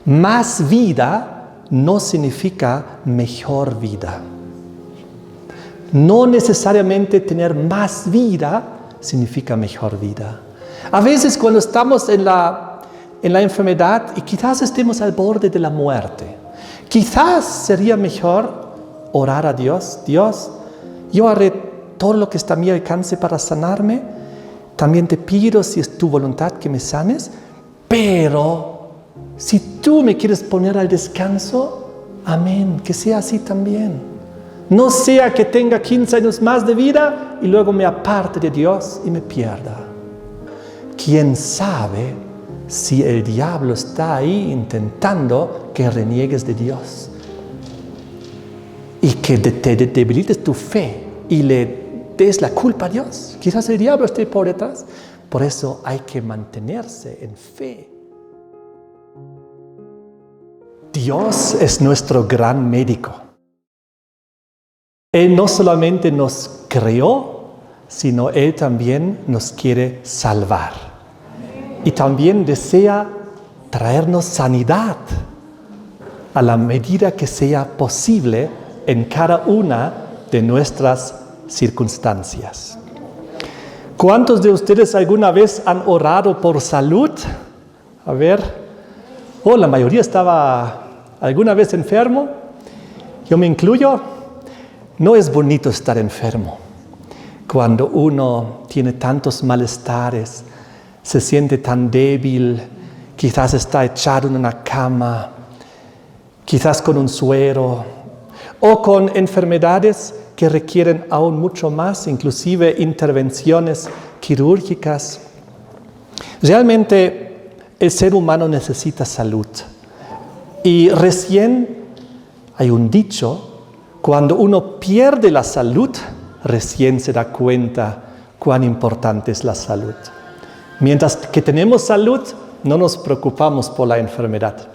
Más vida no significa mejor vida. No necesariamente tener más vida significa mejor vida. A veces cuando estamos en la enfermedad y quizás estemos al borde de la muerte, quizás sería mejor orar a Dios. Dios, yo haré todo lo que está a mi alcance para sanarme. También te pido, si es tu voluntad, que me sanes. Pero si tú me quieres poner al descanso, amén, que sea así también. No sea que tenga 15 años más de vida y luego me aparte de Dios y me pierda. ¿Quién sabe si el diablo está ahí intentando que reniegues de Dios? Y que te debilites tu fe y le des la culpa a Dios. Quizás el diablo esté por detrás. Por eso hay que mantenerse en fe. Dios es nuestro gran médico. Él no solamente nos creó, sino Él también nos quiere salvar. Y también desea traernos sanidad a la medida que sea posible en cada una de nuestras circunstancias. ¿Cuántos de ustedes alguna vez han orado por salud? A ver, la mayoría estaba alguna vez enfermo. Yo me incluyo. No es bonito estar enfermo. Cuando uno tiene tantos malestares, se siente tan débil, quizás está echado en una cama, quizás con un suero, o con enfermedades que requieren aún mucho más, inclusive intervenciones quirúrgicas. Realmente el ser humano necesita salud. Y recién hay un dicho: cuando uno pierde la salud, recién se da cuenta cuán importante es la salud. Mientras que tenemos salud, no nos preocupamos por la enfermedad.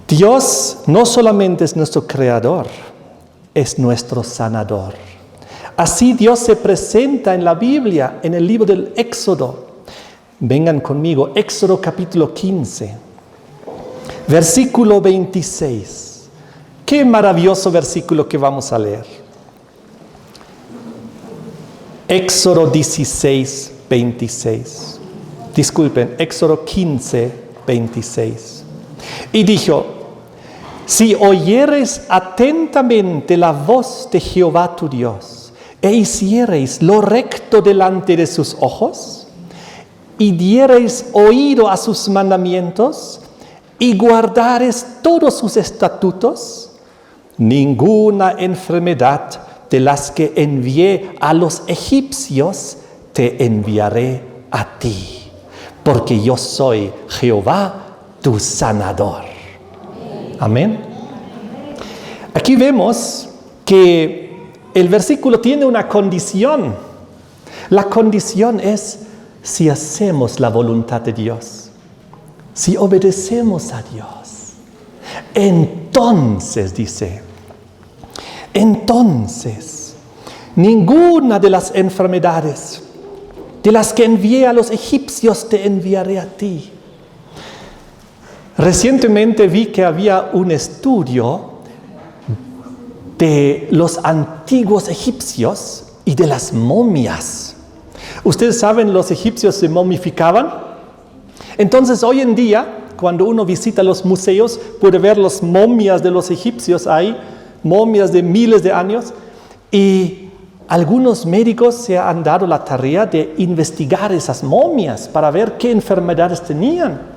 Dios no solamente es nuestro creador, es nuestro sanador. Así Dios se presenta en la Biblia, en el libro del Éxodo. Vengan conmigo, Éxodo capítulo 15, versículo 26. Qué maravilloso versículo que vamos a leer. Éxodo 16, 26. Disculpen, Éxodo 15, 26. Y dijo: si oyereis atentamente la voz de Jehová tu Dios, e hiciereis lo recto delante de sus ojos, y diereis oído a sus mandamientos, y guardareis todos sus estatutos, ninguna enfermedad de las que envié a los egipcios te enviaré a ti, porque yo soy Jehová tu sanador. Amén. Aquí vemos que el versículo tiene una condición. La condición es si hacemos la voluntad de Dios, si obedecemos a Dios. Entonces, dice, ninguna de las enfermedades de las que envié a los egipcios te enviaré a ti. Recientemente vi que había un estudio de los antiguos egipcios y de las momias. Ustedes saben, los egipcios se momificaban. Entonces, hoy en día, cuando uno visita los museos, puede ver las momias de los egipcios ahí, momias de miles de años, y algunos médicos se han dado la tarea de investigar esas momias para ver qué enfermedades tenían.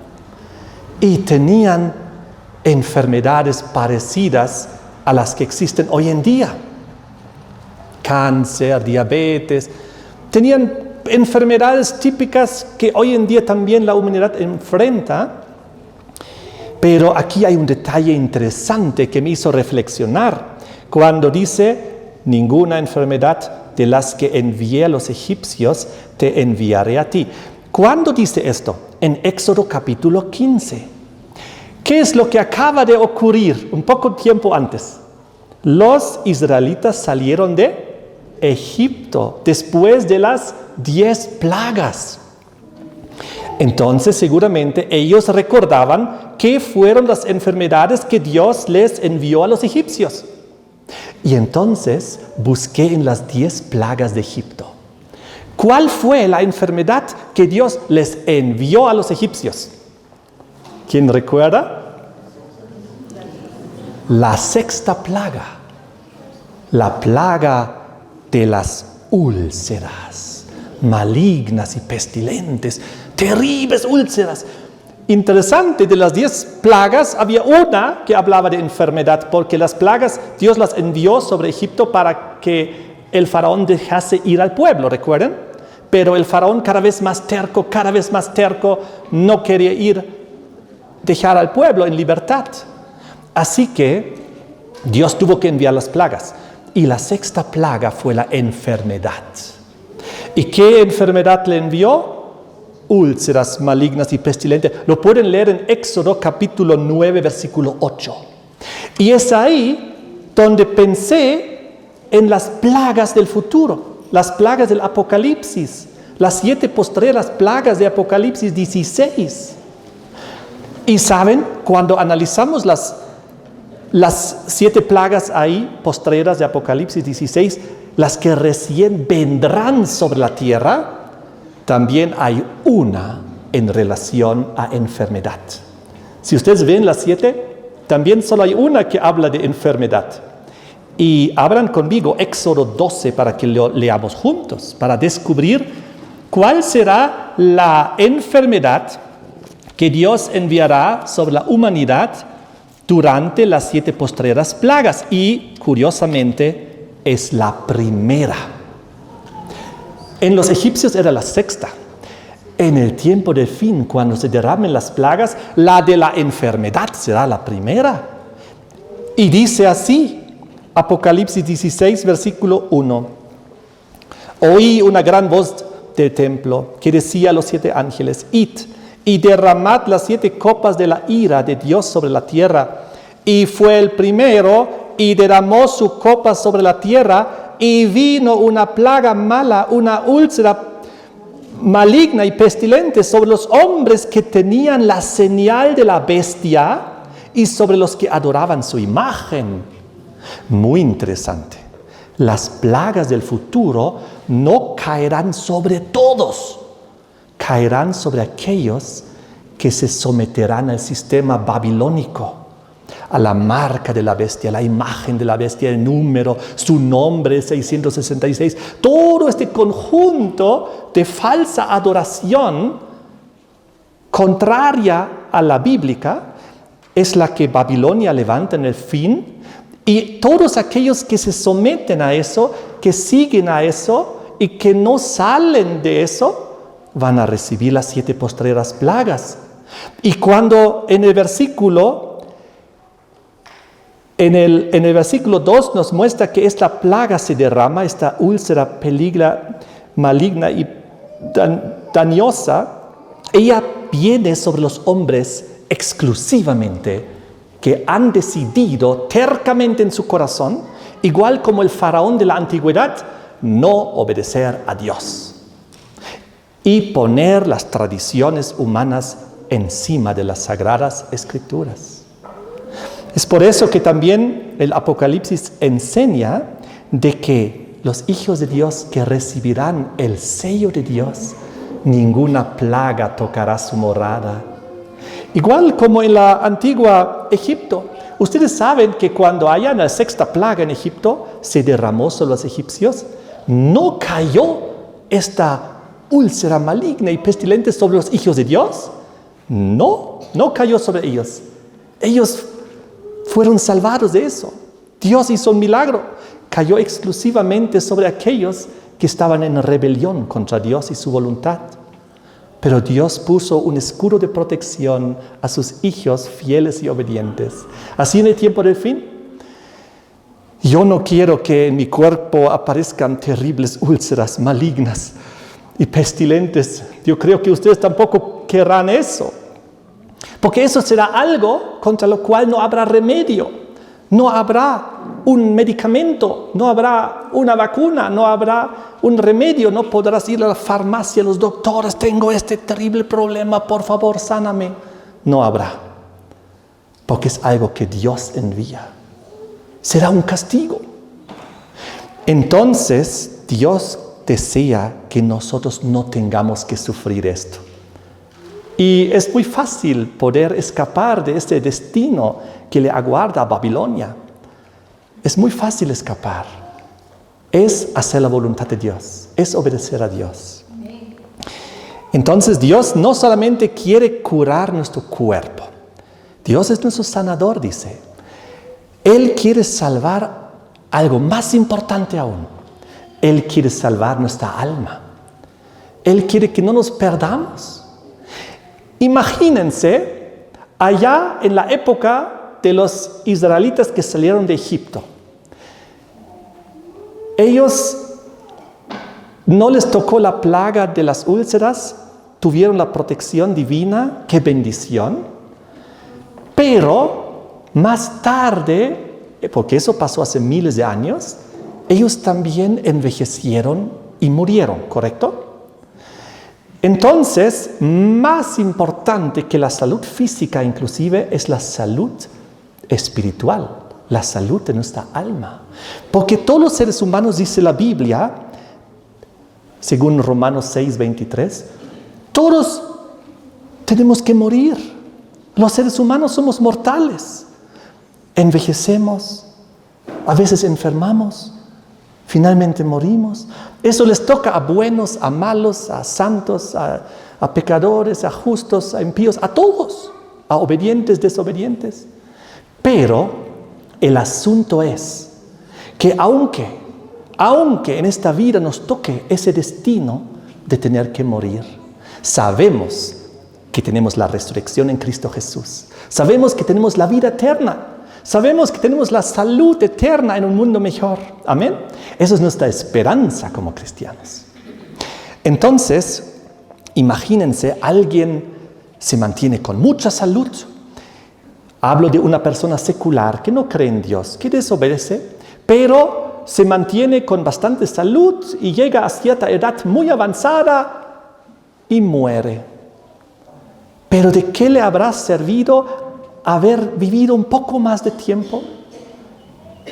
Y tenían enfermedades parecidas a las que existen hoy en día. Cáncer, diabetes, tenían enfermedades típicas que hoy en día también la humanidad enfrenta. Pero aquí hay un detalle interesante que me hizo reflexionar cuando dice: ninguna enfermedad de las que envié a los egipcios te enviaré a ti. ¿Cuándo dice esto? En Éxodo capítulo 15. ¿Qué es lo que acaba de ocurrir un poco tiempo antes? Los israelitas salieron de Egipto después de las 10 plagas. Entonces seguramente ellos recordaban qué fueron las enfermedades que Dios les envió a los egipcios. Y entonces busqué en las 10 plagas de Egipto. ¿Cuál fue la enfermedad que Dios les envió a los egipcios? ¿Quién recuerda? La 6ª plaga. La plaga de las úlceras, malignas y pestilentes, terribles úlceras. Interesante, de las 10 plagas había una que hablaba de enfermedad, porque las plagas Dios las envió sobre Egipto para que el faraón dejase ir al pueblo, ¿recuerdan? Pero el faraón cada vez más terco, no quería dejar al pueblo en libertad. Así que Dios tuvo que enviar las plagas. Y la 6ª plaga fue la enfermedad. ¿Y qué enfermedad le envió? Úlceras malignas y pestilentes. Lo pueden leer en Éxodo capítulo 9, versículo 8. Y es ahí donde pensé en las plagas del futuro, las plagas del Apocalipsis, las 7 postreras plagas de Apocalipsis 16. Y saben, cuando analizamos las 7 plagas ahí, postreras de Apocalipsis 16, las que recién vendrán sobre la tierra, también hay una en relación a enfermedad. Si ustedes ven las 7, también solo hay una que habla de enfermedad. Y abran conmigo Éxodo 12 para que lo leamos juntos, para descubrir cuál será la enfermedad que Dios enviará sobre la humanidad durante las 7 postreras plagas. Y, curiosamente, es la primera. En los egipcios era la 6ª. En el tiempo del fin, cuando se derramen las plagas, la de la enfermedad será la primera. Y dice así, Apocalipsis 16, versículo 1. Oí una gran voz del templo que decía a los 7 ángeles: id y derramad las 7 copas de la ira de Dios sobre la tierra. Y fue el primero y derramó su copa sobre la tierra, y vino una plaga mala, una úlcera maligna y pestilente sobre los hombres que tenían la señal de la bestia y sobre los que adoraban su imagen. Muy interesante. Las plagas del futuro no caerán sobre todos, caerán sobre aquellos que se someterán al sistema babilónico, a la marca de la bestia, la imagen de la bestia, el número, su nombre 666. Todo este conjunto de falsa adoración contraria a la bíblica es la que Babilonia levanta en el fin, y todos aquellos que se someten a eso, que siguen a eso y que no salen de eso, van a recibir las 7 postreras plagas. Y cuando en el versículo 2 nos muestra que esta plaga se derrama, esta úlcera maligna y dañosa, ella viene sobre los hombres exclusivamente que han decidido tercamente en su corazón, igual como el faraón de la antigüedad, no obedecer a Dios y poner las tradiciones humanas encima de las sagradas escrituras. Es por eso que también el Apocalipsis enseña de que los hijos de Dios que recibirán el sello de Dios, ninguna plaga tocará su morada. Igual como en la antigua Egipto. Ustedes saben que cuando haya la 6ª plaga en Egipto, se derramó sobre los egipcios. No cayó esta úlcera maligna y pestilente sobre los hijos de Dios. No cayó sobre ellos. Ellos fueron salvados de eso. Dios hizo un milagro. Cayó exclusivamente sobre aquellos que estaban en rebelión contra Dios y su voluntad. Pero Dios puso un escudo de protección a sus hijos fieles y obedientes. Así en el tiempo del fin, yo no quiero que en mi cuerpo aparezcan terribles úlceras malignas y pestilentes. Yo creo que ustedes tampoco querrán eso. Porque eso será algo contra lo cual no habrá remedio. No habrá un medicamento, no habrá una vacuna, no habrá un remedio, no podrás ir a la farmacia, los doctores, tengo este terrible problema, por favor, sáname. No habrá, porque es algo que Dios envía. Será un castigo. Entonces, Dios desea que nosotros no tengamos que sufrir esto. Y es muy fácil poder escapar de este destino que le aguarda a Babilonia. Es muy fácil escapar. Es hacer la voluntad de Dios, es obedecer a Dios. Entonces Dios no solamente quiere curar nuestro cuerpo. Dios es nuestro sanador, dice. Él quiere salvar algo más importante aún. Él quiere salvar nuestra alma. Él quiere que no nos perdamos. Imagínense allá en la época de los israelitas que salieron de Egipto. Ellos no les tocó la plaga de las úlceras, tuvieron la protección divina, qué bendición. Pero más tarde, porque eso pasó hace miles de años, ellos también envejecieron y murieron, ¿correcto? Entonces, más importante que la salud física inclusive es la salud espiritual, la salud de nuestra alma. Porque todos los seres humanos, dice la Biblia, según Romanos 6:23, todos tenemos que morir. Los seres humanos somos mortales. Envejecemos, a veces enfermamos, finalmente morimos. Eso les toca a buenos, a malos, a santos, a pecadores, a justos, a impíos, a todos, a obedientes, desobedientes. Pero el asunto es que aunque en esta vida nos toque ese destino de tener que morir, sabemos que tenemos la resurrección en Cristo Jesús. Sabemos que tenemos la vida eterna. Sabemos que tenemos la salud eterna en un mundo mejor. Amén. Esa es nuestra esperanza como cristianos. Entonces, imagínense, alguien se mantiene con mucha salud. Hablo de una persona secular que no cree en Dios, que desobedece, pero se mantiene con bastante salud y llega a cierta edad muy avanzada y muere. ¿Pero de qué le habrá servido haber vivido un poco más de tiempo?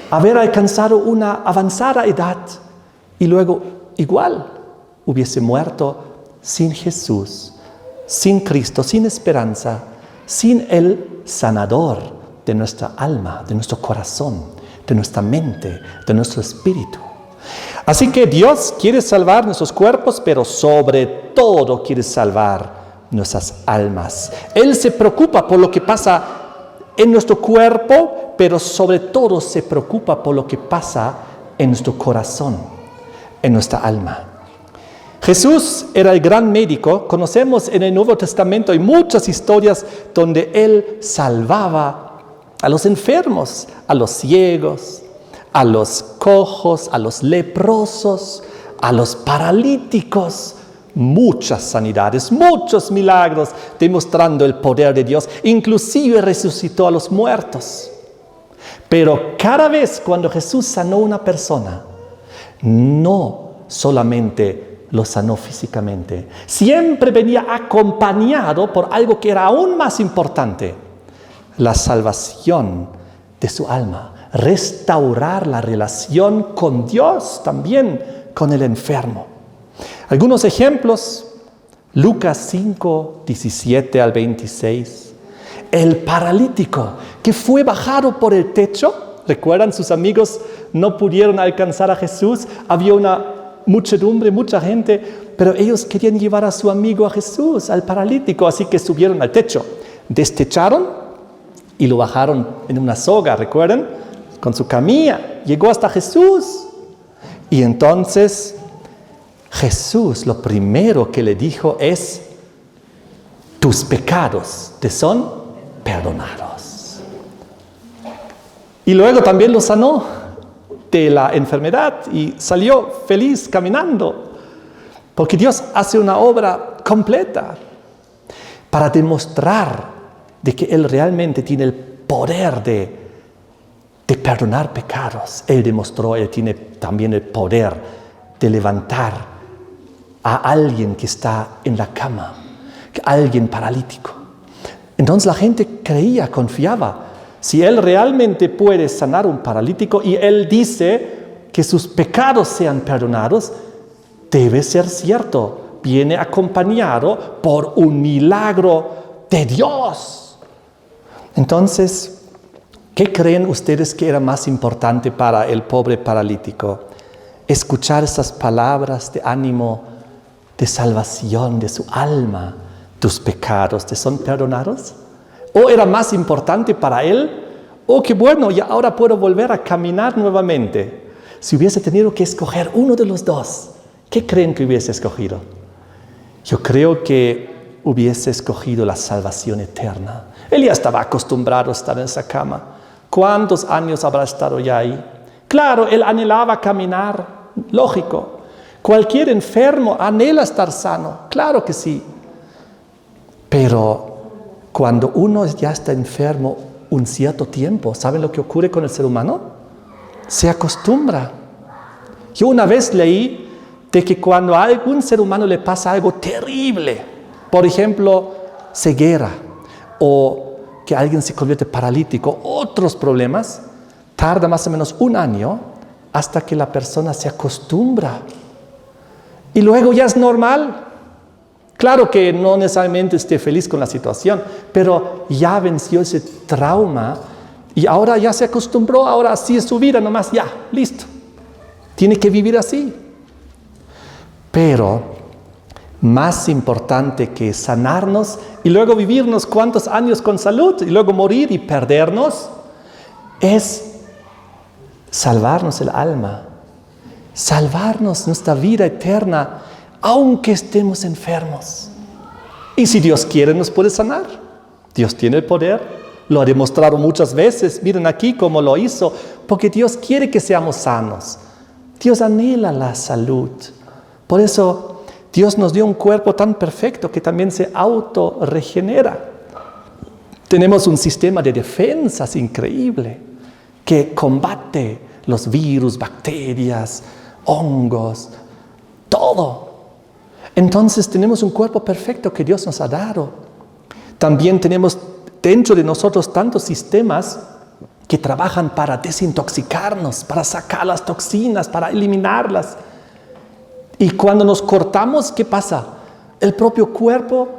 Haber alcanzado una avanzada edad y luego igual hubiese muerto sin Jesús, sin Cristo, sin esperanza, sin el sanador de nuestra alma, de nuestro corazón, de nuestra mente, de nuestro espíritu. Así que Dios quiere salvar nuestros cuerpos, pero sobre todo quiere salvar nuestras almas. Él se preocupa por lo que pasa en nuestro cuerpo, pero sobre todo se preocupa por lo que pasa en nuestro corazón, en nuestra alma. Jesús era el gran médico. Conocemos en el Nuevo Testamento, hay muchas historias donde Él salvaba a los enfermos, a los ciegos, a los cojos, a los leprosos, a los paralíticos. Muchas sanidades, muchos milagros, demostrando el poder de Dios. Inclusive resucitó a los muertos. Pero cada vez cuando Jesús sanó a una persona, no solamente lo sanó físicamente, siempre venía acompañado por algo que era aún más importante: la salvación de su alma, restaurar la relación con Dios, también con el enfermo. Algunos ejemplos: Lucas 5, 17 al 26. El paralítico que fue bajado por el techo. ¿Recuerdan? Sus amigos no pudieron alcanzar a Jesús. Había una muchedumbre, mucha gente, pero ellos querían llevar a su amigo a Jesús, al paralítico. Así que subieron al techo, destecharon y lo bajaron en una soga, ¿recuerdan? Con su camilla. Llegó hasta Jesús. Y entonces Jesús lo primero que le dijo es: tus pecados te son perdonados. Y luego también lo sanó de la enfermedad y salió feliz caminando. Porque Dios hace una obra completa para demostrar de que Él realmente tiene el poder de perdonar pecados. Él demostró, Él tiene también el poder de levantar a alguien que está en la cama, a alguien paralítico. Entonces la gente creía, confiaba. Si Él realmente puede sanar a un paralítico y Él dice que sus pecados sean perdonados, debe ser cierto. Viene acompañado por un milagro de Dios. Entonces, ¿qué creen ustedes que era más importante para el pobre paralítico? Escuchar esas palabras de ánimo, de salvación de su alma. ¿Tus pecados te son perdonados? ¿O era más importante para él? ¿O que bueno, ya ahora puedo volver a caminar nuevamente? Si hubiese tenido que escoger uno de los dos, ¿qué creen que hubiese escogido? Yo creo que hubiese escogido la salvación eterna. Él ya estaba acostumbrado a estar en esa cama. ¿Cuántos años habrá estado ya ahí? Claro, él anhelaba caminar, lógico. Cualquier enfermo anhela estar sano, claro que sí. Pero cuando uno ya está enfermo un cierto tiempo, ¿saben lo que ocurre con el ser humano? Se acostumbra. Yo una vez leí de que cuando a algún ser humano le pasa algo terrible, por ejemplo, ceguera, o que alguien se convierte paralítico, otros problemas, tarda más o menos 1 año hasta que la persona se acostumbra. Y luego ya es normal. Claro que no necesariamente esté feliz con la situación, pero ya venció ese trauma y ahora ya se acostumbró, ahora así es su vida, nomás ya, listo. Tiene que vivir así. Pero más importante que sanarnos y luego vivirnos cuántos años con salud y luego morir y perdernos, es salvarnos el alma, salvarnos nuestra vida eterna, aunque estemos enfermos. Y si Dios quiere, nos puede sanar. Dios tiene el poder, lo ha demostrado muchas veces. Miren aquí cómo lo hizo, porque Dios quiere que seamos sanos. Dios anhela la salud. Por eso Dios nos dio un cuerpo tan perfecto que también se autorregenera. Tenemos un sistema de defensas increíble que combate los virus, bacterias, hongos, todo. Entonces tenemos un cuerpo perfecto que Dios nos ha dado. También tenemos dentro de nosotros tantos sistemas que trabajan para desintoxicarnos, para sacar las toxinas, para eliminarlas. Y cuando nos cortamos, ¿qué pasa? El propio cuerpo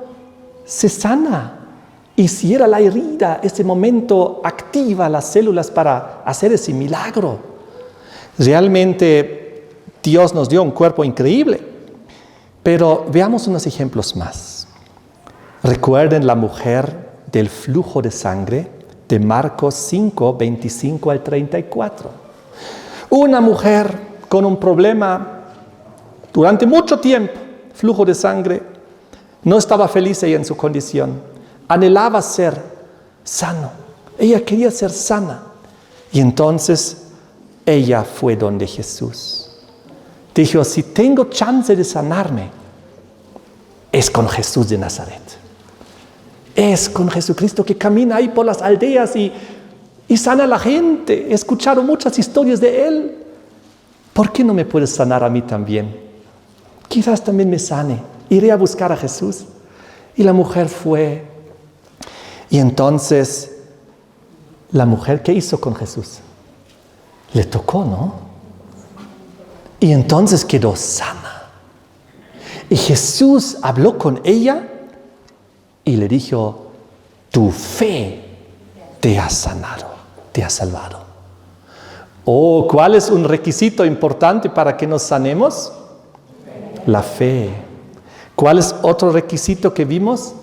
se sana y cierra la herida. Ese momento activa las células para hacer ese milagro. Realmente Dios nos dio un cuerpo increíble. Pero veamos unos ejemplos más. Recuerden la mujer del flujo de sangre de Marcos 5, 25 al 34. Una mujer con un problema durante mucho tiempo, flujo de sangre, no estaba feliz ella en su condición, anhelaba ser sano, ella quería ser sana. Y entonces ella fue donde Jesús. Dijo, si tengo chance de sanarme, es con Jesús de Nazaret. Es con Jesucristo que camina ahí por las aldeas y sana a la gente. He escuchado muchas historias de Él. ¿Por qué no me puedes sanar a mí también? Quizás también me sane. Iré a buscar a Jesús. Y la mujer fue. Y entonces, la mujer, ¿qué hizo con Jesús? Le tocó, ¿no? Y entonces quedó sana. Y Jesús habló con ella y le dijo, tu fe te ha sanado, te ha salvado. Oh, ¿cuál es un requisito importante para que nos sanemos? La fe. ¿Cuál es otro requisito que vimos?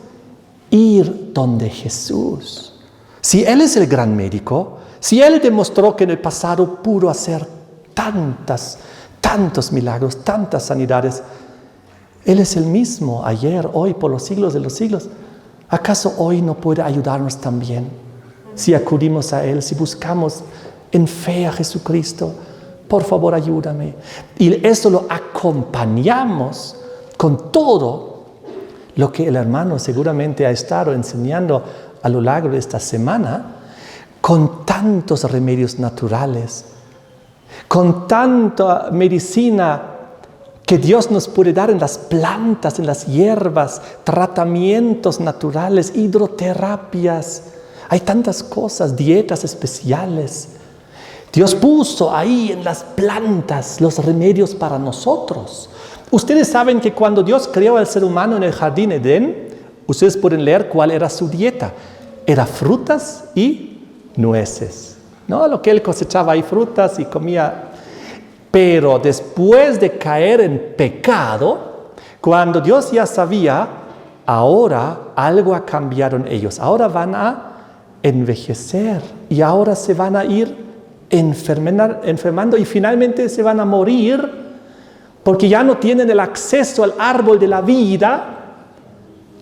Ir donde Jesús. Si Él es el gran médico, si Él demostró que en el pasado pudo hacer tantos milagros, tantas sanidades, Él es el mismo ayer, hoy, por los siglos de los siglos. ¿Acaso hoy no puede ayudarnos también? Si acudimos a Él, si buscamos en fe a Jesucristo, por favor ayúdame. Y eso lo acompañamos con todo lo que el hermano seguramente ha estado enseñando a lo largo de esta semana. con tantos remedios naturales, con tanta medicina que Dios nos puede dar en las plantas, en las hierbas, tratamientos naturales, hidroterapias. Hay tantas cosas, dietas especiales. Dios puso ahí en las plantas los remedios para nosotros. Ustedes saben que cuando Dios creó al ser humano en el jardín Edén, ustedes pueden leer cuál era su dieta. Era frutas y nueces, ¿no? Lo que él cosechaba ahí, frutas y comía. Pero después de caer en pecado, cuando Dios ya sabía, ahora algo ha cambiado en ellos. Ahora van a envejecer y ahora se van a ir enfermando y finalmente se van a morir porque ya no tienen el acceso al árbol de la vida.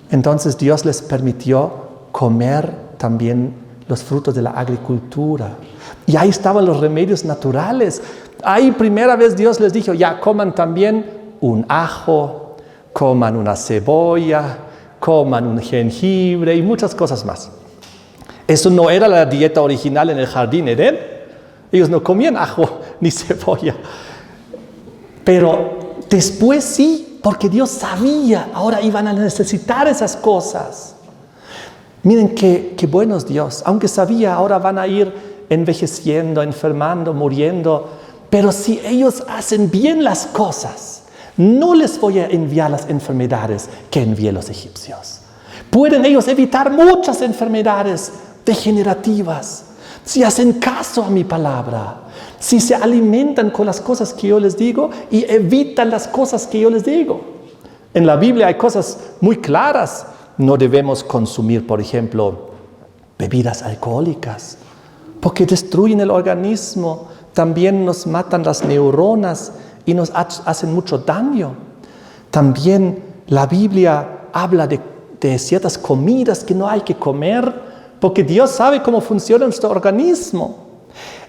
Entonces Dios les permitió comer también los frutos de la agricultura. Y ahí estaban los remedios naturales. Ahí primera vez Dios les dijo, ya coman también un ajo, coman una cebolla, coman un jengibre y muchas cosas más. Eso no era la dieta original en el jardín Edén. Ellos no comían ajo ni cebolla. Pero después sí, porque Dios sabía, ahora iban a necesitar esas cosas. Miren qué bueno es Dios. Aunque sabía, ahora van a ir envejeciendo, enfermando, muriendo. Pero si ellos hacen bien las cosas, no les voy a enviar las enfermedades que envié los egipcios. Pueden ellos evitar muchas enfermedades degenerativas si hacen caso a mi palabra, si se alimentan con las cosas que yo les digo y evitan las cosas que yo les digo. En la Biblia hay cosas muy claras. No debemos consumir, por ejemplo, bebidas alcohólicas, porque destruyen el organismo, también nos matan las neuronas y nos hacen mucho daño. También la Biblia habla de ciertas comidas que no hay que comer, porque Dios sabe cómo funciona nuestro organismo.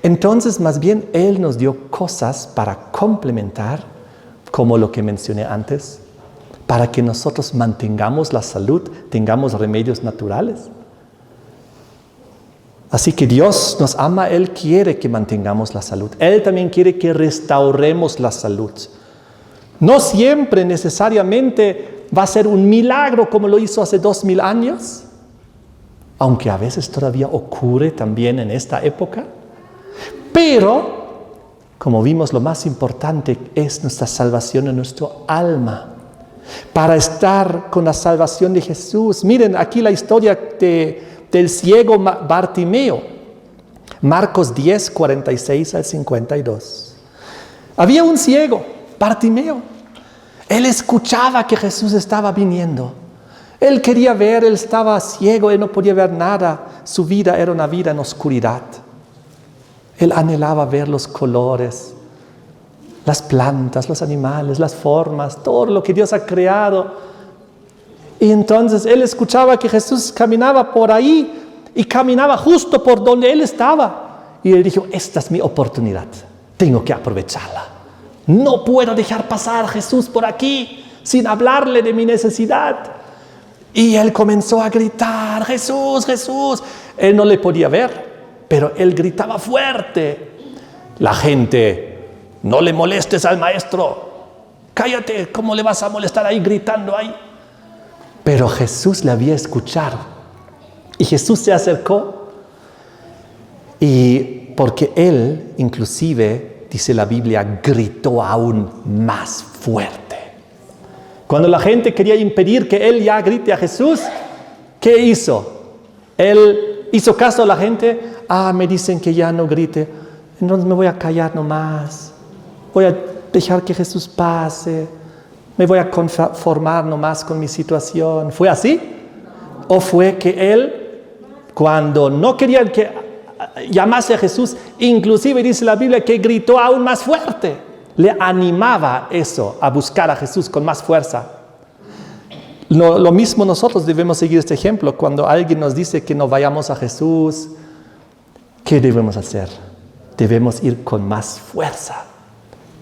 Entonces, más bien, Él nos dio cosas para complementar, como lo que mencioné antes, para que nosotros mantengamos la salud, tengamos remedios naturales. Así que Dios nos ama, Él quiere que mantengamos la salud. Él también quiere que restauremos la salud. No siempre necesariamente va a ser un milagro como lo hizo hace 2000 años, aunque a veces todavía ocurre también en esta época. Pero, como vimos, lo más importante es nuestra salvación en nuestro alma. Para estar con la salvación de Jesús. Miren aquí la historia del ciego Bartimeo. Marcos 10, 46 al 52. Había un ciego, Bartimeo. Él escuchaba que Jesús estaba viniendo. Él quería ver, él estaba ciego, él no podía ver nada. Su vida era una vida en oscuridad. Él anhelaba ver los colores, las plantas, los animales, las formas, todo lo que Dios ha creado. Y entonces él escuchaba que Jesús caminaba por ahí y caminaba justo por donde él estaba. Y él dijo, esta es mi oportunidad, tengo que aprovecharla. No puedo dejar pasar a Jesús por aquí sin hablarle de mi necesidad. Y él comenzó a gritar, Jesús, Jesús. Él no le podía ver, pero él gritaba fuerte. La gente, no le molestes al maestro. Cállate, ¿cómo le vas a molestar ahí gritando ahí? Pero Jesús le había escuchado. Y Jesús se acercó. Y porque él, inclusive, dice la Biblia, gritó aún más fuerte. Cuando la gente quería impedir que él ya grite a Jesús, ¿qué hizo? Él hizo caso a la gente. Me dicen que ya no grite. Entonces me voy a callar nomás. Voy a dejar que Jesús pase. Me voy a conformar nomás con mi situación. ¿Fue así? ¿O fue que él, cuando no quería que llamase a Jesús, inclusive dice la Biblia que gritó aún más fuerte? Le animaba eso, a buscar a Jesús con más fuerza. Lo mismo nosotros debemos seguir este ejemplo. Cuando alguien nos dice que no vayamos a Jesús, ¿qué debemos hacer? Debemos ir con más fuerza.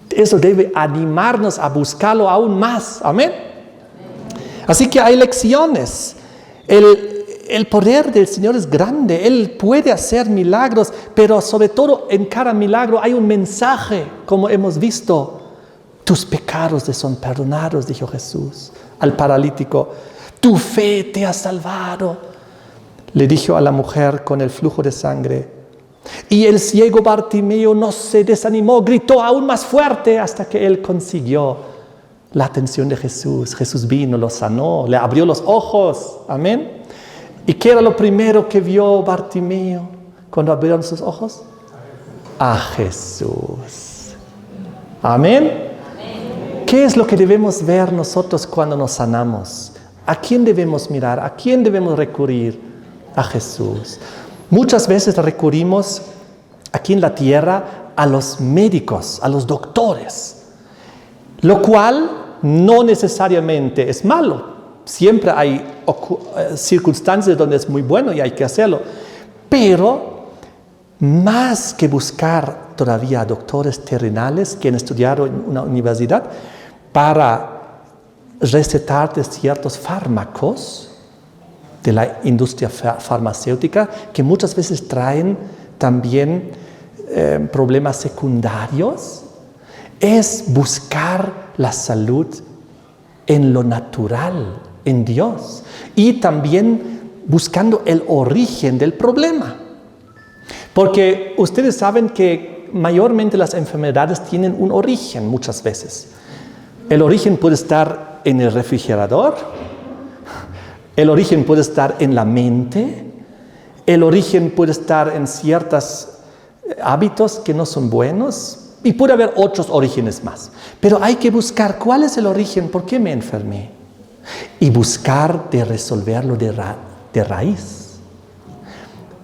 Eso debe animarnos a buscarlo aún más. Amén. Así que hay lecciones. el poder del Señor es grande. Él puede hacer milagros, pero sobre todo en cada milagro hay un mensaje, como hemos visto. Tus pecados te son perdonados, dijo Jesús al paralítico. Tu fe te ha salvado, le dijo a la mujer con el flujo de sangre. Y el ciego Bartimeo no se desanimó, gritó aún más fuerte hasta que él consiguió la atención de Jesús. Jesús vino, lo sanó, le abrió los ojos. Amén. ¿Y qué era lo primero que vio Bartimeo cuando abrieron sus ojos? A Jesús. Amén. ¿Qué es lo que debemos ver nosotros cuando nos sanamos? ¿A quién debemos mirar? ¿A quién debemos recurrir? A Jesús. Muchas veces recurrimos aquí en la tierra a los médicos, a los doctores, lo cual no necesariamente es malo. Siempre hay circunstancias donde es muy bueno y hay que hacerlo. Pero más que buscar todavía doctores terrenales que han estudiado en una universidad para recetarte ciertos fármacos de la industria farmacéutica que muchas veces traen también problemas secundarios, es buscar la salud en lo natural, en Dios, y también buscando el origen del problema. Porque ustedes saben que mayormente las enfermedades tienen un origen muchas veces. El origen puede estar en el refrigerador, el origen puede estar en la mente, el origen puede estar en ciertos hábitos que no son buenos y puede haber otros orígenes más. Pero hay que buscar cuál es el origen, por qué me enfermé y buscar de resolverlo de raíz.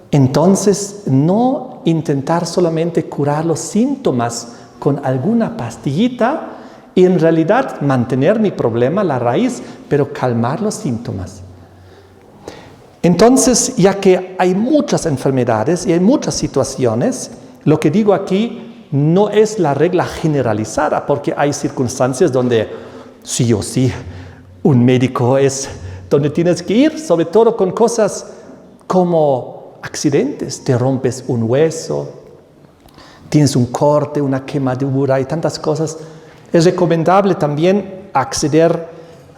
Entonces, no intentar solamente curar los síntomas con alguna pastillita y en realidad mantener mi problema, la raíz, pero calmar los síntomas. Entonces, ya que hay muchas enfermedades y hay muchas situaciones, lo que digo aquí no es la regla generalizada, porque hay circunstancias donde sí o sí un médico es donde tienes que ir, sobre todo con cosas como accidentes, te rompes un hueso, tienes un corte, una quemadura y tantas cosas. Es recomendable también acceder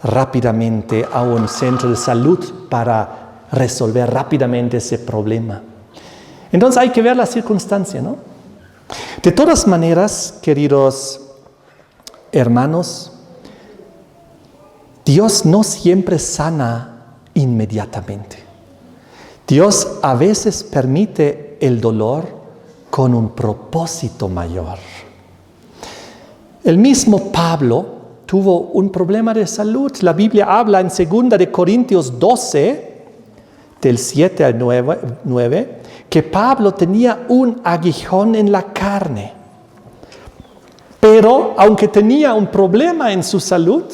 rápidamente a un centro de salud para resolver rápidamente ese problema. Entonces hay que ver la circunstancia, ¿no? De todas maneras, queridos hermanos, Dios no siempre sana inmediatamente. Dios a veces permite el dolor con un propósito mayor. El mismo Pablo tuvo un problema de salud. La Biblia habla en 2 de Corintios 12, del 7 al 9, que Pablo tenía un aguijón en la carne. Pero aunque tenía un problema en su salud,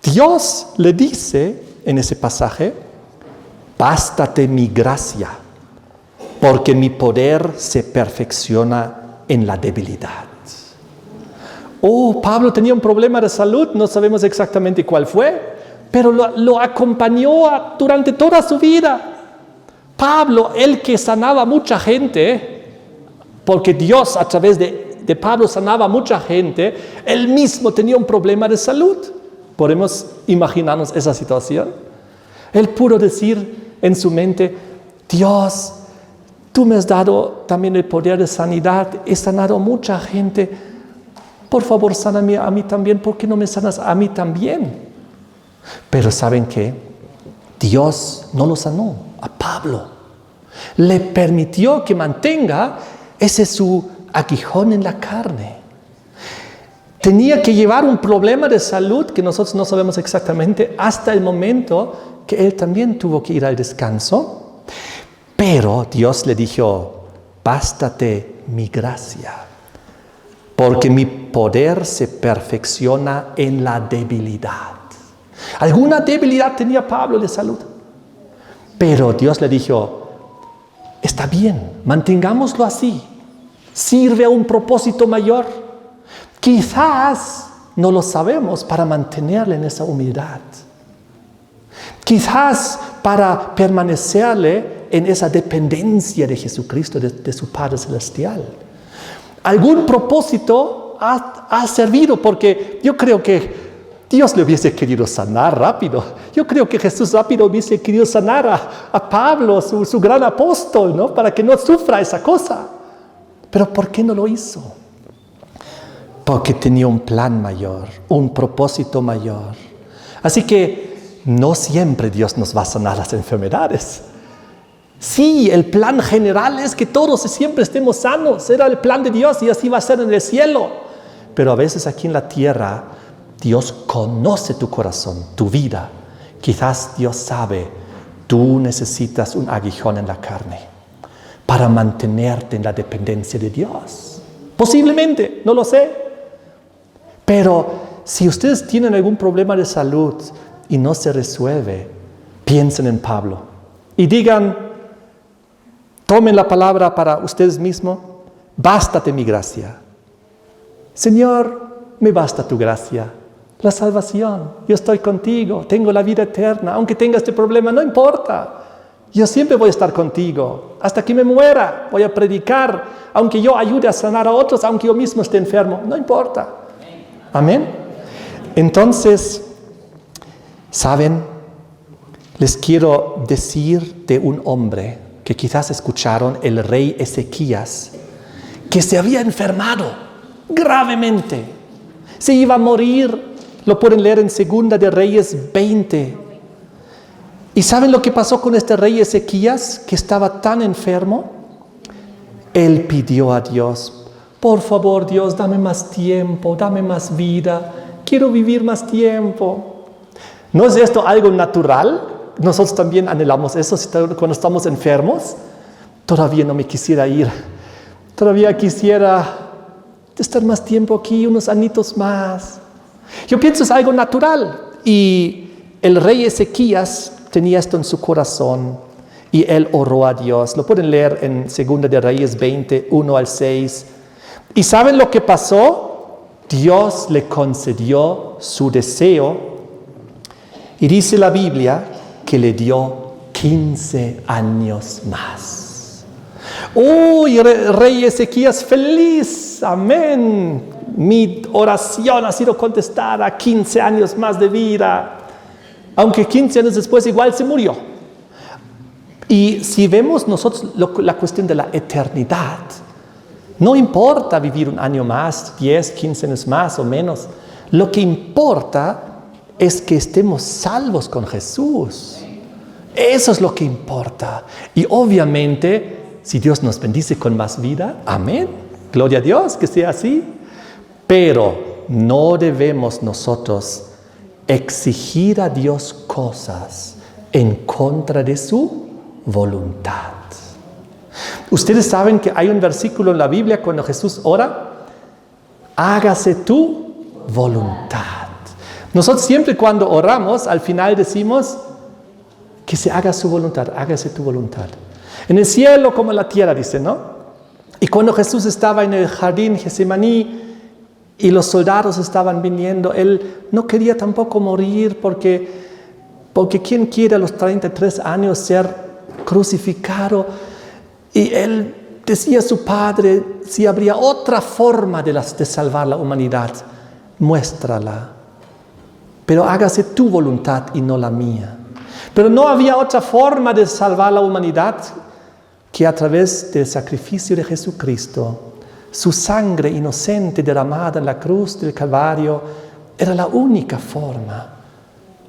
Dios le dice en ese pasaje: bástate mi gracia, porque mi poder se perfecciona en la debilidad. Oh, Pablo tenía un problema de salud, no sabemos exactamente cuál fue, pero lo acompañó durante toda su vida. Pablo, el que sanaba a mucha gente, porque Dios a través de Pablo sanaba a mucha gente, él mismo tenía un problema de salud. ¿Podemos imaginarnos esa situación? Él pudo decir en su mente: Dios, tú me has dado también el poder de sanidad, he sanado a mucha gente, por favor sáname a mí también, ¿por qué no me sanas a mí también? Pero ¿saben qué? Dios no lo sanó a Pablo. Le permitió que mantenga ese su aguijón en la carne. Tenía que llevar un problema de salud que nosotros no sabemos exactamente hasta el momento que él también tuvo que ir al descanso. Pero Dios le dijo: bástate mi gracia, porque mi poder se perfecciona en la debilidad. Alguna debilidad tenía Pablo de salud, pero Dios le dijo: está bien, mantengámoslo así, sirve a un propósito mayor. Quizás no lo sabemos para mantenerle en esa humildad. Quizás para permanecerle en esa dependencia de Jesucristo, de su Padre Celestial. Algún propósito ha servido, porque yo creo que Dios le hubiese querido sanar rápido. Yo creo que Jesús rápido hubiese querido sanar a Pablo, su gran apóstol, ¿no? Para que no sufra esa cosa. Pero ¿por qué no lo hizo? Porque tenía un plan mayor, un propósito mayor. Así que no siempre Dios nos va a sanar las enfermedades. Sí, el plan general es que todos siempre estemos sanos. Era el plan de Dios y así va a ser en el cielo. Pero a veces aquí en la tierra, Dios conoce tu corazón, tu vida. Quizás Dios sabe, tú necesitas un aguijón en la carne para mantenerte en la dependencia de Dios. Posiblemente, no lo sé. Pero si ustedes tienen algún problema de salud y no se resuelve, piensen en Pablo y digan, tomen la palabra para ustedes mismos, bástate mi gracia. Señor, me basta tu gracia, la salvación, yo estoy contigo, tengo la vida eterna, aunque tenga este problema, no importa. Yo siempre voy a estar contigo, hasta que me muera, voy a predicar, aunque yo ayude a sanar a otros, aunque yo mismo esté enfermo, no importa. Amén. Entonces, ¿saben? Les quiero decir de un hombre que quizás escucharon, el rey Ezequías, que se había enfermado gravemente. Se iba a morir, lo pueden leer en 2 de Reyes 20. ¿Y saben lo que pasó con este rey Ezequías, que estaba tan enfermo? Él pidió a Dios, por favor Dios, dame más tiempo, dame más vida, quiero vivir más tiempo. ¿No es esto algo natural? Nosotros también anhelamos eso cuando estamos enfermos. Todavía no me quisiera ir, todavía quisiera estar más tiempo aquí, unos añitos más. Yo pienso es algo natural. Y el rey Ezequías tenía esto en su corazón y él oró a Dios. Lo pueden leer en 2 de Reyes 20, 1 al 6. ¿Y saben lo que pasó? Dios le concedió su deseo y dice la Biblia que le dio 15 años más. ¡Uy! Rey Ezequías feliz, amén. Mi oración ha sido contestada, 15 años más de vida. Aunque 15 años después igual se murió. Y si vemos nosotros la cuestión de la eternidad, no importa vivir un año más, 10, 15 años más o menos. Lo que importa es que estemos salvos con Jesús. Eso es lo que importa. Y obviamente, si Dios nos bendice con más vida, amén. Gloria a Dios, que sea así. Pero no debemos nosotros exigir a Dios cosas en contra de su voluntad. Ustedes saben que hay un versículo en la Biblia cuando Jesús ora, hágase tu voluntad. Nosotros siempre cuando oramos, al final decimos que se haga su voluntad, hágase tu voluntad. En el cielo como en la tierra, dice, ¿no? Y cuando Jesús estaba en el jardín Getsemaní y los soldados estaban viniendo, él no quería tampoco morir porque ¿quién quiere a los 33 años ser crucificado? Y él decía a su padre, si habría otra forma de salvar la humanidad, muéstrala. Pero hágase tu voluntad y no la mía. Pero no había otra forma de salvar la humanidad que a través del sacrificio de Jesucristo. Su sangre inocente derramada en la cruz del Calvario era la única forma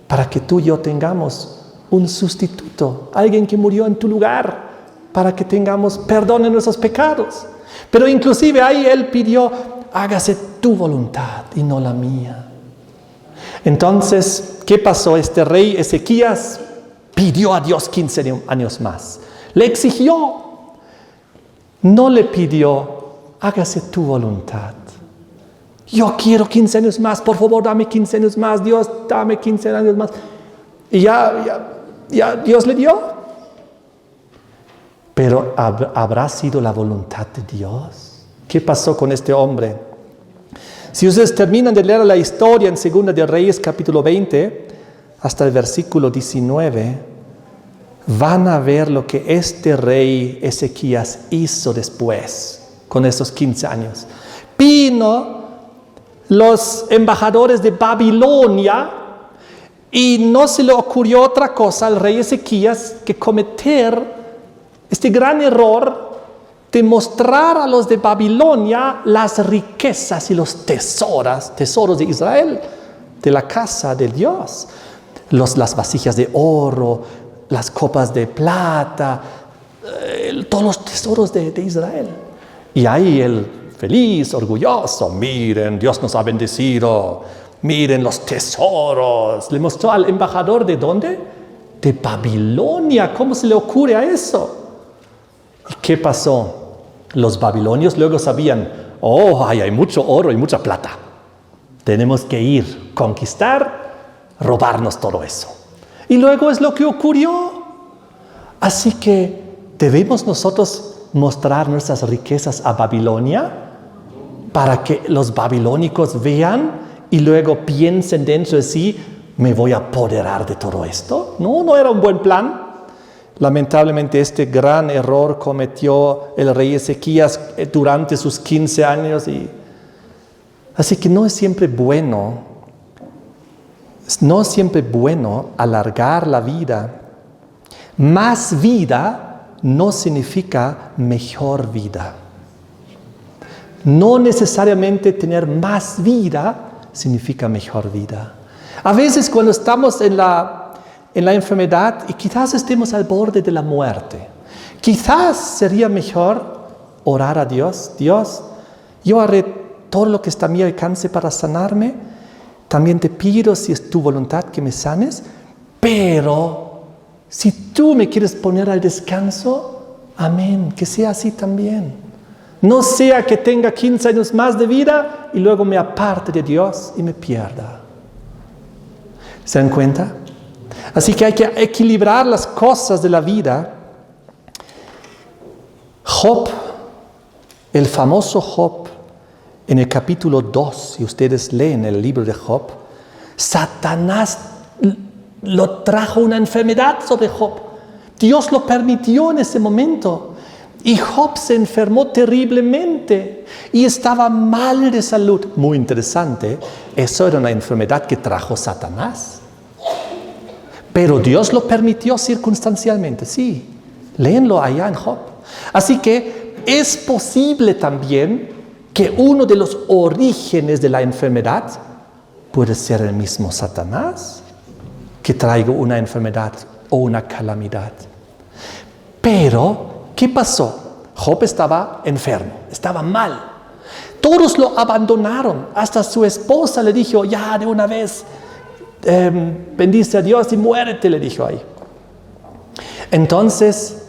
para que tú y yo tengamos un sustituto, alguien que murió en tu lugar, para que tengamos perdón en nuestros pecados. Pero inclusive ahí él pidió, hágase tu voluntad y no la mía. Entonces, ¿qué pasó? Este rey Ezequías pidió a Dios 15 años más. Le exigió. No le pidió, hágase tu voluntad. Yo quiero 15 años más, por favor dame 15 años más, Dios dame 15 años más. Y ya Dios le dio. Pero ¿habrá sido la voluntad de Dios? ¿Qué pasó con este hombre? Si ustedes terminan de leer la historia en 2 de Reyes capítulo 20, hasta el versículo 19, van a ver lo que este rey Ezequías hizo después, con esos 15 años. Vino los embajadores de Babilonia y no se le ocurrió otra cosa al rey Ezequías que cometer este gran error de mostrar a los de Babilonia las riquezas y los tesoros de Israel, de la casa de Dios. Las vasijas de oro, las copas de plata, todos los tesoros de Israel. Y ahí él, feliz, orgulloso, miren, Dios nos ha bendecido, miren los tesoros. Le mostró al embajador ¿de dónde? De Babilonia. ¿Cómo se le ocurre a eso? ¿Y qué pasó? Los babilonios luego sabían, hay mucho oro y mucha plata. Tenemos que ir, conquistar, robarnos todo eso. Y luego es lo que ocurrió. Así que debemos nosotros mostrar nuestras riquezas a Babilonia para que los babilónicos vean y luego piensen dentro de sí, ¿me voy a apoderar de todo esto? No era un buen plan. Lamentablemente este gran error cometió el rey Ezequías durante sus 15 años. Así que no es siempre bueno alargar la vida. Más vida no significa mejor vida. No necesariamente tener más vida significa mejor vida. A veces cuando estamos en la enfermedad y quizás estemos al borde de la muerte, quizás sería mejor orar a Dios. Dios, yo haré todo lo que está a mi alcance para sanarme. También te pido, si es tu voluntad, que me sanes. Pero si tú me quieres poner al descanso, amén, que sea así también. No sea que tenga 15 años más de vida y luego me aparte de Dios y me pierda. ¿Se dan cuenta? Así que hay que equilibrar las cosas de la vida. Job, el famoso Job, en el capítulo 2, si ustedes leen el libro de Job, Satanás lo trajo una enfermedad sobre Job. Dios lo permitió en ese momento. Y Job se enfermó terriblemente y estaba mal de salud. Muy interesante, eso era una enfermedad que trajo Satanás. Pero Dios lo permitió circunstancialmente, sí. Léenlo allá en Job. Así que es posible también que uno de los orígenes de la enfermedad puede ser el mismo Satanás, que traiga una enfermedad o una calamidad. Pero, ¿qué pasó? Job estaba enfermo, estaba mal. Todos lo abandonaron, hasta su esposa le dijo, ya de una vez, bendice a Dios y muérete, le dijo ahí. Entonces,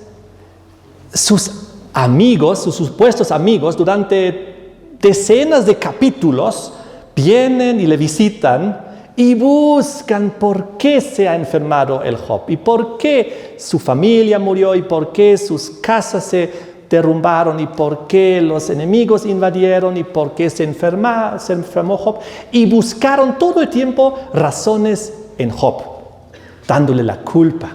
sus amigos, sus supuestos amigos, durante decenas de capítulos, vienen y le visitan y buscan por qué se ha enfermado el Job y por qué su familia murió y por qué sus casas se derrumbaron y por qué los enemigos invadieron y por qué se enfermó Job, y buscaron todo el tiempo razones en Job, dándole la culpa,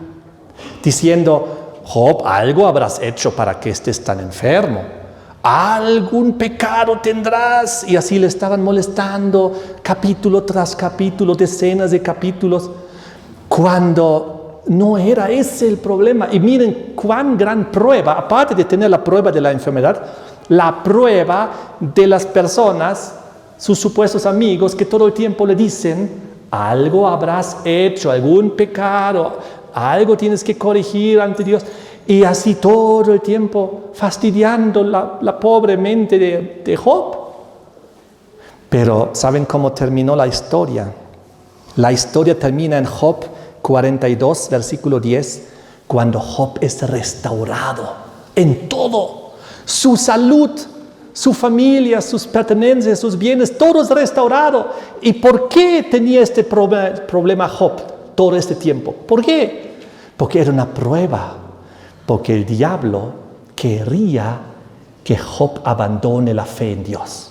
diciendo, Job, algo habrás hecho para que estés tan enfermo, algún pecado tendrás, y así le estaban molestando capítulo tras capítulo, decenas de capítulos, cuando no era ese el problema. Y miren cuán gran prueba, aparte de tener la prueba de la enfermedad, la prueba de las personas, sus supuestos amigos, que todo el tiempo le dicen, algo habrás hecho, algún pecado, algo tienes que corregir ante Dios. Y así todo el tiempo fastidiando la pobre mente de Job. Pero ¿saben cómo terminó la historia? La historia termina en Job 42, versículo 10, cuando Job es restaurado en todo. Su salud, su familia, sus pertenencias, sus bienes, todo es restaurado. ¿Y por qué tenía este problema Job todo este tiempo? ¿Por qué? Porque era una prueba. Porque el diablo quería que Job abandone la fe en Dios.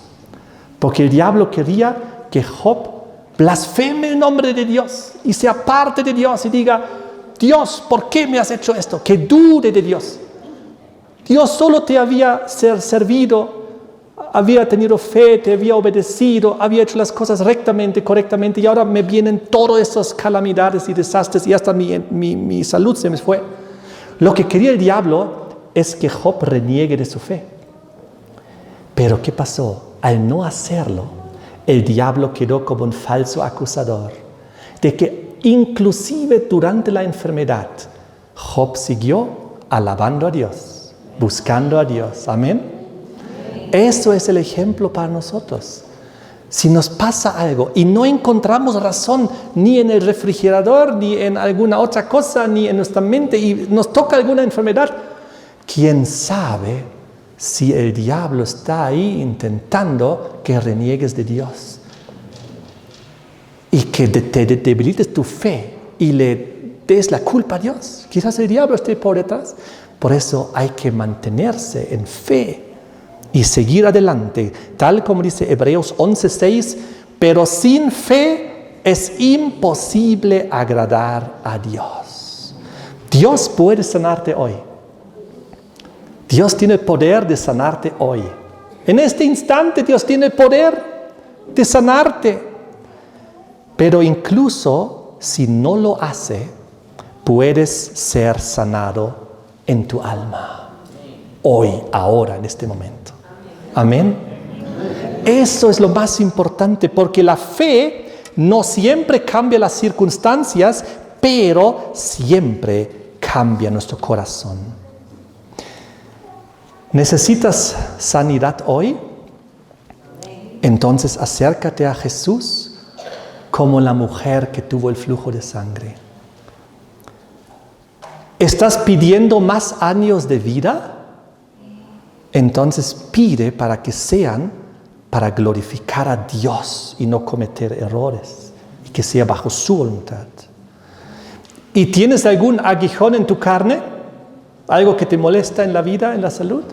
Porque el diablo quería que Job blasfeme el nombre de Dios y se aparte de Dios y diga, Dios, ¿por qué me has hecho esto? Que dude de Dios. Dios solo te había servido, había tenido fe, te había obedecido, había hecho las cosas rectamente, correctamente, y ahora me vienen todas esas calamidades y desastres y hasta mi salud se me fue. Lo que quería el diablo es que Job reniegue de su fe. Pero ¿qué pasó? Al no hacerlo, el diablo quedó como un falso acusador de que inclusive durante la enfermedad, Job siguió alabando a Dios, buscando a Dios. Amén. Eso es el ejemplo para nosotros. Si nos pasa algo y no encontramos razón ni en el refrigerador, ni en alguna otra cosa, ni en nuestra mente, y nos toca alguna enfermedad, ¿quién sabe si el diablo está ahí intentando que reniegues de Dios? Y que te debilites tu fe y le des la culpa a Dios. Quizás el diablo esté por detrás. Por eso hay que mantenerse en fe y seguir adelante, tal como dice Hebreos 11:6, pero sin fe es imposible agradar a Dios. Dios puede sanarte hoy. Dios tiene el poder de sanarte hoy. En este instante Dios tiene el poder de sanarte. Pero incluso si no lo hace, puedes ser sanado en tu alma. Hoy, ahora, en este momento. Amén. Eso es lo más importante, porque la fe no siempre cambia las circunstancias, pero siempre cambia nuestro corazón. ¿Necesitas sanidad hoy? Entonces acércate a Jesús como la mujer que tuvo el flujo de sangre. ¿Estás pidiendo más años de vida? Entonces pide para que sean para glorificar a Dios y no cometer errores, y que sea bajo su voluntad. ¿Y tienes algún aguijón en tu carne? ¿Algo que te molesta en la vida, en la salud?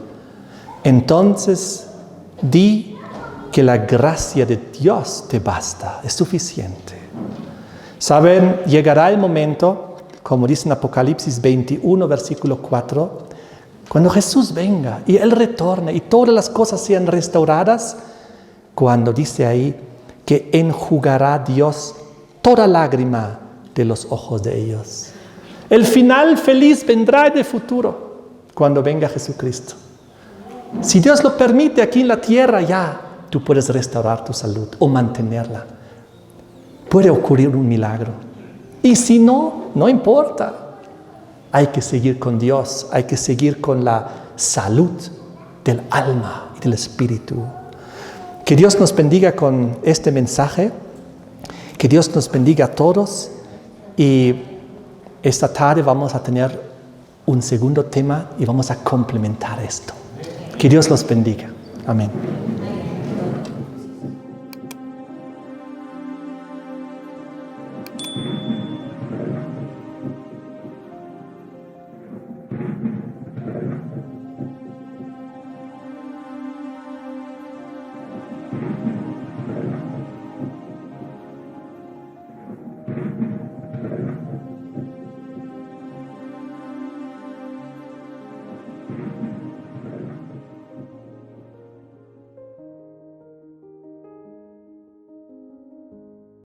Entonces di que la gracia de Dios te basta, es suficiente. ¿Saben? Llegará el momento, como dice en Apocalipsis 21, versículo 4, cuando Jesús venga y Él retorne y todas las cosas sean restauradas, cuando dice ahí que enjugará Dios toda lágrima de los ojos de ellos. El final feliz vendrá en el futuro, cuando venga Jesucristo. Si Dios lo permite aquí en la tierra, ya tú puedes restaurar tu salud o mantenerla. Puede ocurrir un milagro. Y si no, no importa. Hay que seguir con Dios, hay que seguir con la salud del alma y del espíritu. Que Dios nos bendiga con este mensaje, que Dios nos bendiga a todos, y esta tarde vamos a tener un segundo tema y vamos a complementar esto. Que Dios los bendiga. Amén.